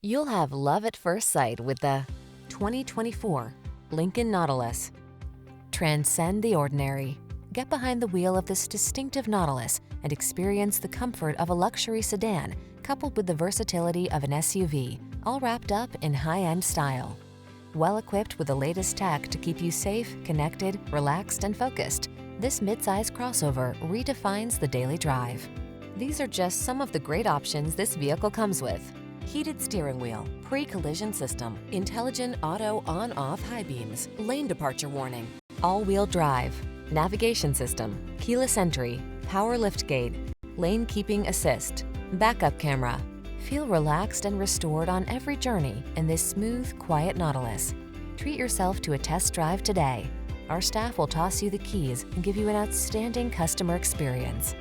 You'll have love at first sight with the 2024 Lincoln Nautilus. Transcend the ordinary. Get behind the wheel of this distinctive Nautilus and experience the comfort of a luxury sedan coupled with the versatility of an SUV, all wrapped up in high-end style. Well equipped with the latest tech to keep you safe, connected, relaxed, and focused, this midsize crossover redefines the daily drive. These are just some of the great options this vehicle comes with: heated steering wheel, pre-collision system, intelligent auto on-off high beams, lane departure warning, all-wheel drive, navigation system, keyless entry, power liftgate, lane keeping assist, backup camera. Feel relaxed and restored on every journey in this smooth, quiet Nautilus. Treat yourself to a test drive today. Our staff will toss you the keys and give you an outstanding customer experience.